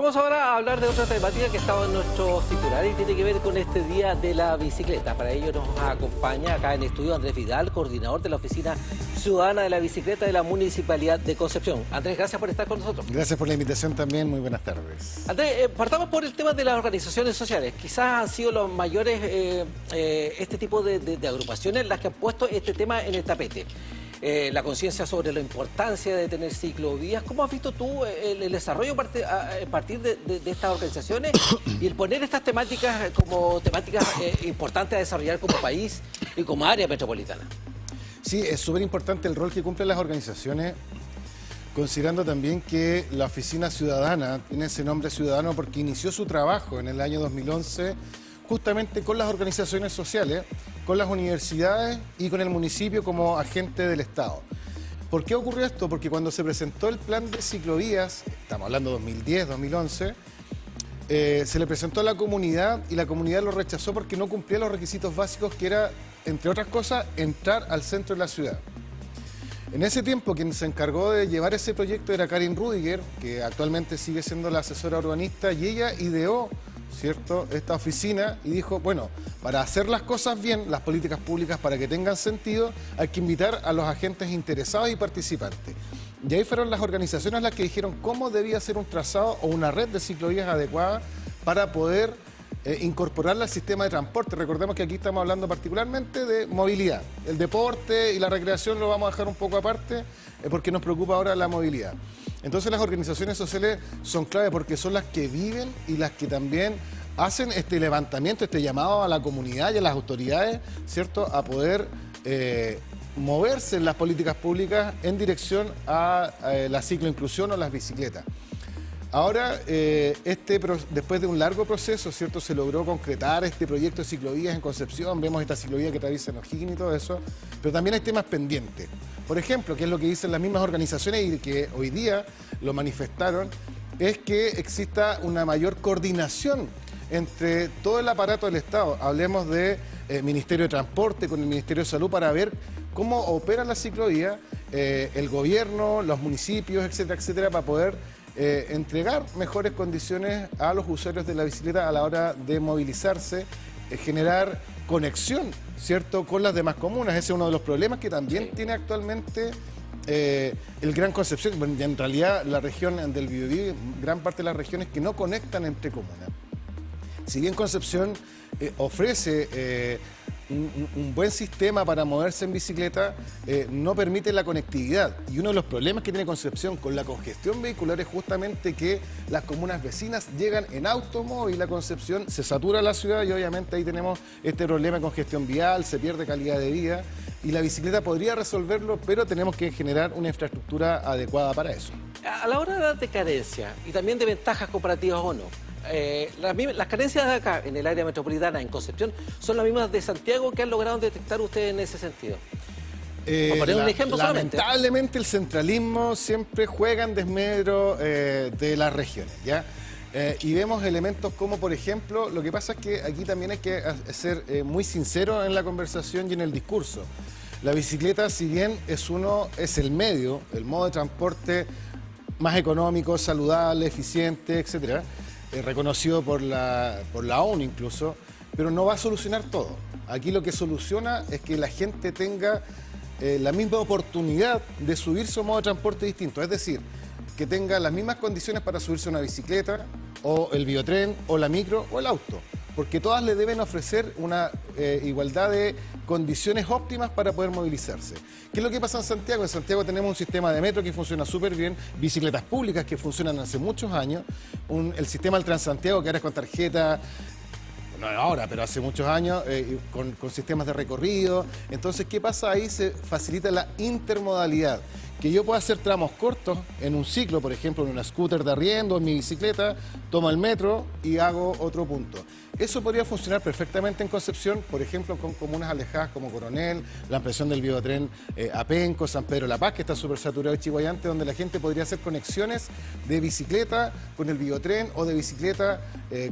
Vamos ahora a hablar de otra temática que estaba en nuestros titulares y tiene que ver con este Día de la Bicicleta. Para ello nos acompaña acá en el estudio Andrés Vidal, coordinador de la Oficina Ciudadana de la Bicicleta de la Municipalidad de Concepción. Andrés, gracias por estar con nosotros. Gracias por la invitación también, muy buenas tardes. Andrés, partamos por el tema de las organizaciones sociales. Quizás han sido los mayores, este tipo de agrupaciones las que han puesto este tema en el tapete. La conciencia sobre la importancia de tener ciclovías. ¿Cómo has visto tú el desarrollo a partir de estas organizaciones y el poner estas temáticas como temáticas importantes a desarrollar como país y como área metropolitana? Sí, es súper importante el rol que cumplen las organizaciones, considerando también que la Oficina Ciudadana tiene ese nombre ciudadano porque inició su trabajo en el año 2011 justamente con las organizaciones sociales, con las universidades y con el municipio como agente del Estado. ¿Por qué ocurrió esto? Porque cuando se presentó el plan de ciclovías, estamos hablando de 2010, 2011, se le presentó a la comunidad y la comunidad lo rechazó porque no cumplía los requisitos básicos que era, entre otras cosas, entrar al centro de la ciudad. En ese tiempo, quien se encargó de llevar ese proyecto era Karin Rudiger, que actualmente sigue siendo la asesora urbanista, y ella ideó, ¿cierto?, esta oficina y dijo, bueno, para hacer las cosas bien, las políticas públicas para que tengan sentido, hay que invitar a los agentes interesados y participantes. Y ahí fueron las organizaciones las que dijeron cómo debía ser un trazado o una red de ciclovías adecuada para poder incorporarla al sistema de transporte. Recordemos que aquí estamos hablando particularmente de movilidad. El deporte y la recreación lo vamos a dejar un poco aparte porque nos preocupa ahora la movilidad. Entonces las organizaciones sociales son clave porque son las que viven y las que también hacen este levantamiento, este llamado a la comunidad y a las autoridades, ¿cierto?, a poder moverse en las políticas públicas en dirección a la cicloinclusión o las bicicletas. Ahora, después de un largo proceso, ¿cierto?, se logró concretar este proyecto de ciclovías en Concepción. Vemos esta ciclovía que atraviesa O'Higgins y todo eso, pero también hay temas pendientes. Por ejemplo, que es lo que dicen las mismas organizaciones y que hoy día lo manifestaron, es que exista una mayor coordinación entre todo el aparato del Estado. Hablemos de Ministerio de Transporte con el Ministerio de Salud para ver cómo opera la ciclovía, el gobierno, los municipios, etcétera, etcétera, para poder entregar mejores condiciones a los usuarios de la bicicleta a la hora de movilizarse, generar conexión, ¿cierto?, con las demás comunas. Ese es uno de los problemas que también tiene actualmente el Gran Concepción. Bueno, en realidad la región del Biobío, gran parte de las regiones que no conectan entre comunas. Si bien Concepción ofrece un buen sistema para moverse en bicicleta, no permite la conectividad. Y uno de los problemas que tiene Concepción con la congestión vehicular es justamente que las comunas vecinas llegan en automóvil a Concepción, se satura la ciudad y obviamente ahí tenemos este problema de congestión vial, se pierde calidad de vida y la bicicleta podría resolverlo, pero tenemos que generar una infraestructura adecuada para eso. A la hora de carencia y también de ventajas comparativas o no, las carencias de acá, en el área metropolitana, en Concepción, son las mismas de Santiago que han logrado detectar ustedes en ese sentido. Por poner un ejemplo solamente. Lamentablemente el centralismo siempre juega en desmedro de las regiones, ¿ya? Y vemos elementos como, por ejemplo, lo que pasa es que aquí también hay que ser muy sincero en la conversación y en el discurso. La bicicleta, si bien es el medio, el modo de transporte más económico, saludable, eficiente, etcétera, reconocido por la ONU incluso, pero no va a solucionar todo. Aquí lo que soluciona es que la gente tenga la misma oportunidad de subirse a un modo de transporte distinto, es decir, que tenga las mismas condiciones para subirse a una bicicleta, o el biotren, o la micro, o el auto, porque todas le deben ofrecer una igualdad de condiciones óptimas para poder movilizarse. ¿Qué es lo que pasa en Santiago? En Santiago tenemos un sistema de metro que funciona súper bien, bicicletas públicas que funcionan hace muchos años, el sistema del Transantiago que ahora es con tarjeta, no ahora, pero hace muchos años, con sistemas de recorrido. Entonces, ¿qué pasa ahí? Se facilita la intermodalidad. Que yo pueda hacer tramos cortos en un ciclo, por ejemplo, en una scooter de arriendo, en mi bicicleta, tomo el metro y hago otro punto. Eso podría funcionar perfectamente en Concepción, por ejemplo, con comunas alejadas como Coronel, la ampliación del biotren a Penco, San Pedro de la Paz, que está súper saturado, y Chiguayante, donde la gente podría hacer conexiones de bicicleta con el biotren o de bicicleta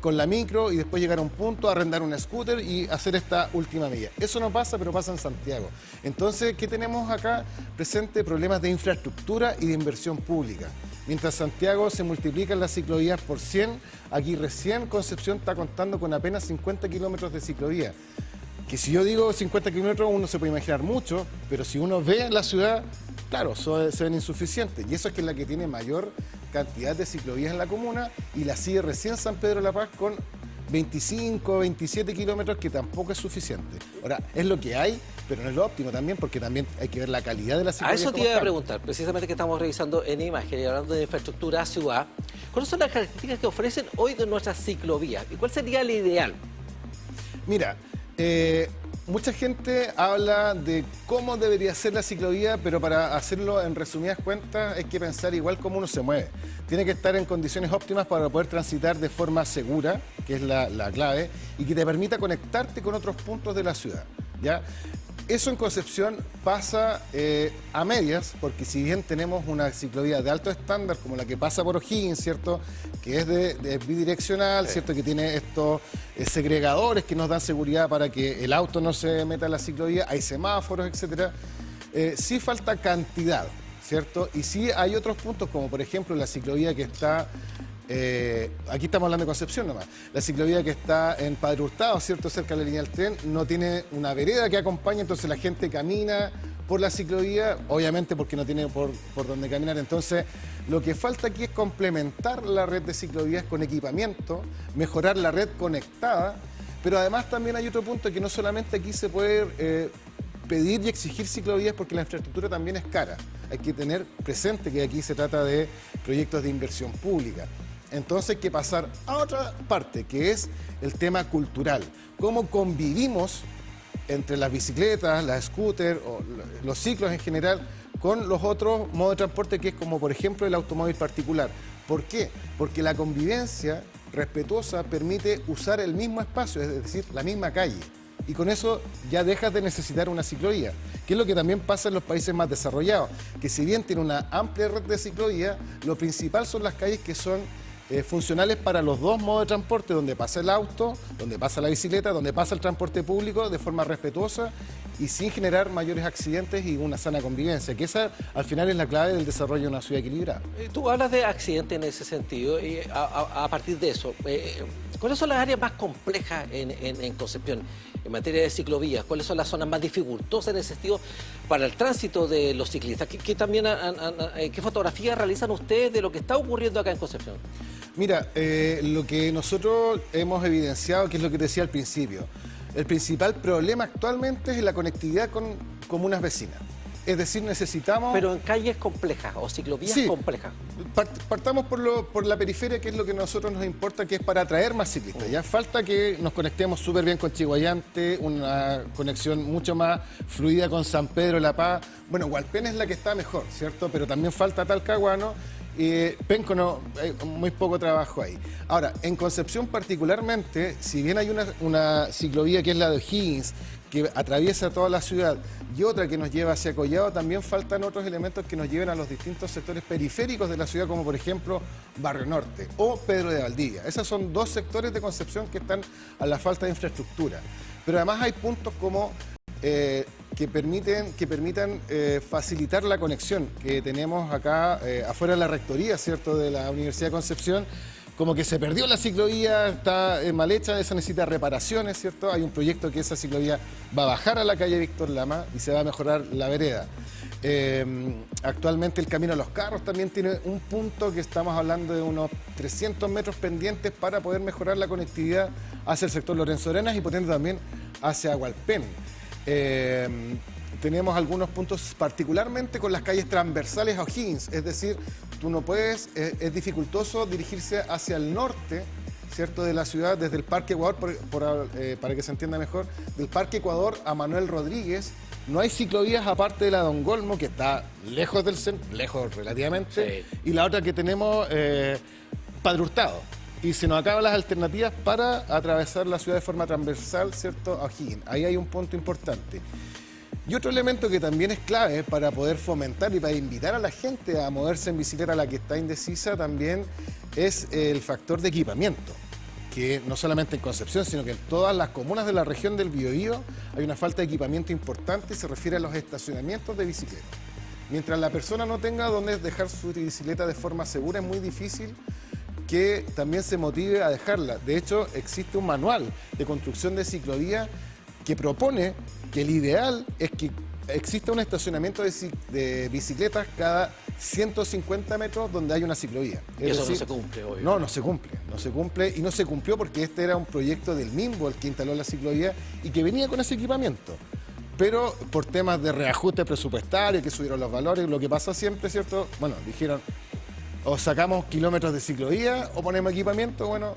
con la micro y después llegar a un punto, arrendar una scooter y hacer esta última milla. Eso no pasa, pero pasa en Santiago. Entonces, ¿qué tenemos acá presente? Problemas de infraestructura y de inversión pública. Mientras Santiago se multiplican las ciclovías por 100, aquí recién Concepción está contando con apenas 50 kilómetros de ciclovía. Que si yo digo 50 kilómetros, uno se puede imaginar mucho, pero si uno ve la ciudad, claro, se ven insuficientes. Y eso es que es la que tiene mayor cantidad de ciclovías en la comuna, y la sigue recién San Pedro de la Paz con 25, 27 kilómetros, que tampoco es suficiente. Ahora, es lo que hay, pero no es lo óptimo también, porque también hay que ver la calidad de la ciclovía. A eso te iba a preguntar, precisamente que estamos revisando en imagen y hablando de infraestructura ciudad. ¿Cuáles son las características que ofrecen hoy de nuestras ciclovías? ¿Y cuál sería el ideal? Mira, mucha gente habla de cómo debería ser la ciclovía, pero para hacerlo en resumidas cuentas hay que pensar igual cómo uno se mueve. Tiene que estar en condiciones óptimas para poder transitar de forma segura, que es la clave, y que te permita conectarte con otros puntos de la ciudad, ¿ya? Eso en Concepción pasa a medias, porque si bien tenemos una ciclovía de alto estándar, como la que pasa por O'Higgins, ¿cierto?, que es de bidireccional, ¿cierto?, que tiene estos segregadores que nos dan seguridad para que el auto no se meta en la ciclovía, hay semáforos, etcétera. Sí falta cantidad, ¿cierto? Y sí hay otros puntos, como por ejemplo la ciclovía que está... aquí estamos hablando de Concepción nomás. La ciclovía que está en Padre Hurtado, ¿cierto?, cerca de la línea del tren, no tiene una vereda que acompañe, entonces la gente camina por la ciclovía, obviamente porque no tiene por dónde caminar. Entonces, lo que falta aquí es complementar la red de ciclovías con equipamiento, mejorar la red conectada, pero además también hay otro punto, que no solamente aquí se puede pedir y exigir ciclovías, porque la infraestructura también es cara. Hay que tener presente que aquí se trata de proyectos de inversión pública. Entonces hay que pasar a otra parte, que es el tema cultural. Cómo convivimos entre las bicicletas, las scooters, o los ciclos en general, con los otros modos de transporte, que es como por ejemplo el automóvil particular. ¿Por qué? Porque la convivencia respetuosa permite usar el mismo espacio, es decir, la misma calle. Y con eso ya dejas de necesitar una ciclovía, que es lo que también pasa en los países más desarrollados, que si bien tiene una amplia red de ciclovía, lo principal son las calles que son funcionales para los dos modos de transporte, donde pasa el auto, donde pasa la bicicleta, donde pasa el transporte público de forma respetuosa y sin generar mayores accidentes y una sana convivencia, que esa al final es la clave del desarrollo de una ciudad equilibrada. Tú hablas de accidentes en ese sentido y a partir de eso, ¿cuáles son las áreas más complejas en Concepción en materia de ciclovías? ¿Cuáles son las zonas más dificultosas en ese sentido para el tránsito de los ciclistas? ¿Qué fotografías realizan ustedes de lo que está ocurriendo acá en Concepción? Mira, lo que nosotros hemos evidenciado, que es lo que te decía al principio, el principal problema actualmente es la conectividad con comunas vecinas. Es decir, necesitamos... Pero en calles complejas o ciclovías complejas. Partamos por la periferia, que es lo que a nosotros nos importa, que es para atraer más ciclistas. Ya falta que nos conectemos súper bien con Chiguayante, una conexión mucho más fluida con San Pedro de la Paz. Bueno, Hualpén es la que está mejor, ¿cierto? Pero también falta Talcahuano. Penco no, hay muy poco trabajo ahí. Ahora, en Concepción particularmente, si bien hay una ciclovía que es la de O'Higgins, que atraviesa toda la ciudad, y otra que nos lleva hacia Collado, también faltan otros elementos que nos lleven a los distintos sectores periféricos de la ciudad, como por ejemplo Barrio Norte o Pedro de Valdivia. Esos son dos sectores de Concepción que están a la falta de infraestructura. Pero además hay puntos como... que permitan facilitar la conexión que tenemos acá afuera de la rectoría, ¿cierto?, de la Universidad de Concepción. Como que se perdió la ciclovía, está mal hecha, esa necesita reparaciones, ¿cierto? Hay un proyecto que esa ciclovía va a bajar a la calle Víctor Lama y se va a mejorar la vereda. Actualmente el camino a los carros también tiene un punto que estamos hablando de unos 300 metros pendientes para poder mejorar la conectividad hacia el sector Lorenzo Arenas y por ende también hacia Hualpén. Tenemos algunos puntos particularmente con las calles transversales a O'Higgins, es decir, tú no puedes, es dificultoso dirigirse hacia el norte, ¿cierto?, de la ciudad, desde el Parque Ecuador, para que se entienda mejor, del Parque Ecuador a Manuel Rodríguez. No hay ciclovías aparte de la Don Golmo, que está lejos del centro, lejos relativamente, sí. Y la otra que tenemos, Padre Hurtado. Y se nos acaban las alternativas para atravesar la ciudad de forma transversal, ¿cierto?, a O'Higgins. Ahí hay un punto importante. Y otro elemento que también es clave para poder fomentar y para invitar a la gente a moverse en bicicleta, a la que está indecisa, también es el factor de equipamiento, que no solamente en Concepción, sino que en todas las comunas de la región del Biobío hay una falta de equipamiento importante y se refiere a los estacionamientos de bicicleta. mientras la persona no tenga donde dejar su bicicleta de forma segura, es muy difícil que también se motive a dejarla. De hecho, existe un manual de construcción de ciclovía que propone que el ideal es que exista un estacionamiento de bicicletas cada 150 metros donde hay una ciclovía. Eso no se cumple hoy. No se cumple y no se cumplió porque este era un proyecto del MIMBO el que instaló la ciclovía y que venía con ese equipamiento. Pero por temas de reajuste presupuestario, que subieron los valores, lo que pasa siempre, ¿cierto? Bueno, dijeron, o sacamos kilómetros de ciclovía o ponemos equipamiento. Bueno,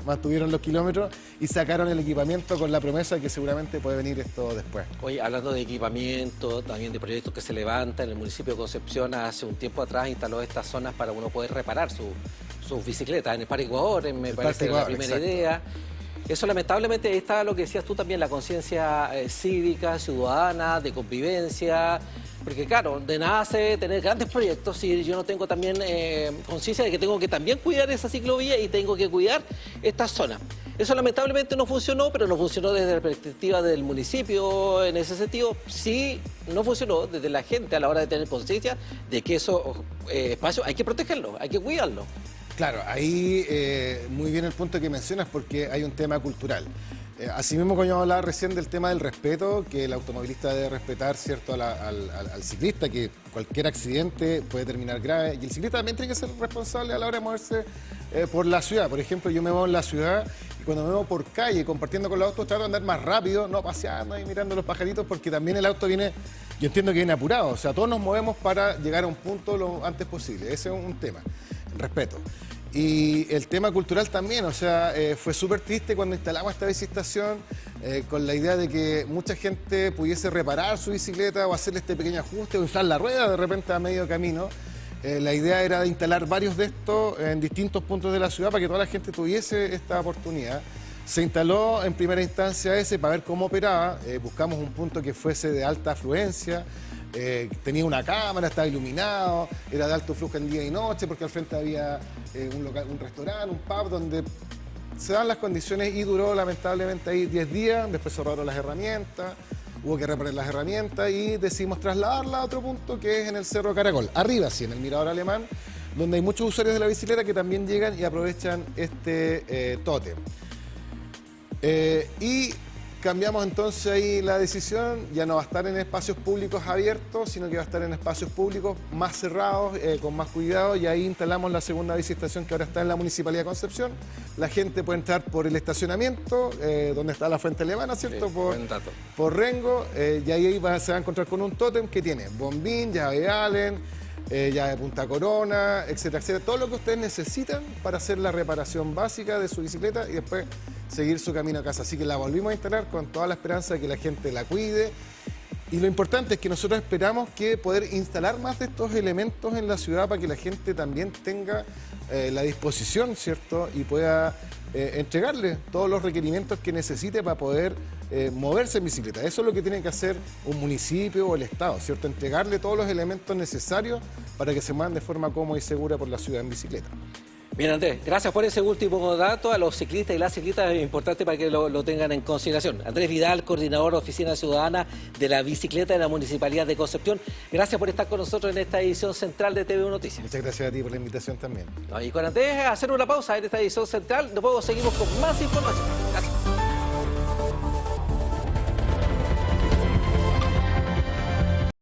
mantuvieron los kilómetros y sacaron el equipamiento con la promesa de que seguramente puede venir esto después. Oye, hablando de equipamiento, también de proyectos que se levantan, el municipio de Concepción hace un tiempo atrás instaló estas zonas para uno poder reparar sus bicicletas. En el Parque Ecuador, me parece la primera idea. Eso lamentablemente está lo que decías tú también, la conciencia cívica, ciudadana, de convivencia, porque claro, de nada hace tener grandes proyectos si yo no tengo también conciencia de que tengo que también cuidar esa ciclovía y tengo que cuidar estas zonas. Eso lamentablemente no funcionó, pero no funcionó desde la perspectiva del municipio en ese sentido. Sí, no funcionó desde la gente a la hora de tener conciencia de que esos espacios hay que protegerlos, hay que cuidarlos. Claro, ahí muy bien el punto que mencionas porque hay un tema cultural. Asimismo, como yo hablaba recién del tema del respeto, que el automovilista debe respetar, ¿cierto?, al ciclista, que cualquier accidente puede terminar grave. Y el ciclista también tiene que ser responsable a la hora de moverse por la ciudad. Por ejemplo, yo me muevo en la ciudad y cuando me muevo por calle, compartiendo con los autos, trato de andar más rápido, no paseando y mirando los pajaritos, porque también el auto viene, yo entiendo que viene apurado. O sea, todos nos movemos para llegar a un punto lo antes posible. Ese es un tema. Respeto. Y el tema cultural también, o sea, fue súper triste cuando instalamos esta biciestación con la idea de que mucha gente pudiese reparar su bicicleta o hacerle este pequeño ajuste o inflar la rueda de repente a medio camino. La idea era de instalar varios de estos en distintos puntos de la ciudad para que toda la gente tuviese esta oportunidad. Se instaló en primera instancia ese para ver cómo operaba, buscamos un punto que fuese de alta afluencia. Tenía una cámara, estaba iluminado, era de alto flujo en día y noche porque al frente había un restaurante, un pub donde se dan las condiciones y duró lamentablemente ahí 10 días, después se robaron las herramientas, hubo que reparar las herramientas y decidimos trasladarla a otro punto que es en el Cerro Caracol, arriba sí, en el Mirador Alemán, donde hay muchos usuarios de la bicicleta que también llegan y aprovechan este tótem. Y cambiamos entonces ahí la decisión, ya no va a estar en espacios públicos abiertos, sino que va a estar en espacios públicos más cerrados, con más cuidado, y ahí instalamos la segunda biciestación que ahora está en la Municipalidad de Concepción. La gente puede entrar por el estacionamiento, donde está la fuente alemana, ¿cierto? Sí, por Rengo, y ahí se va a encontrar con un tótem que tiene bombín, llave Allen, llave punta corona, etcétera, etcétera. Todo lo que ustedes necesitan para hacer la reparación básica de su bicicleta y después seguir su camino a casa. Así que la volvimos a instalar con toda la esperanza de que la gente la cuide. Y lo importante es que nosotros esperamos que poder instalar más de estos elementos en la ciudad para que la gente también tenga la disposición, ¿cierto? Y pueda entregarle todos los requerimientos que necesite para poder moverse en bicicleta. Eso es lo que tiene que hacer un municipio o el Estado, ¿cierto? Entregarle todos los elementos necesarios para que se muevan de forma cómoda y segura por la ciudad en bicicleta. Bien, Andrés, gracias por ese último dato. A los ciclistas y las ciclistas es importante para que lo tengan en consideración. Andrés Vidal, coordinador de Oficina Ciudadana de la Bicicleta de la Municipalidad de Concepción. Gracias por estar con nosotros en esta edición central de TV1 Noticias. Muchas gracias a ti por la invitación también. Y con Andrés, hacer una pausa en esta edición central. Luego seguimos con más información. Gracias.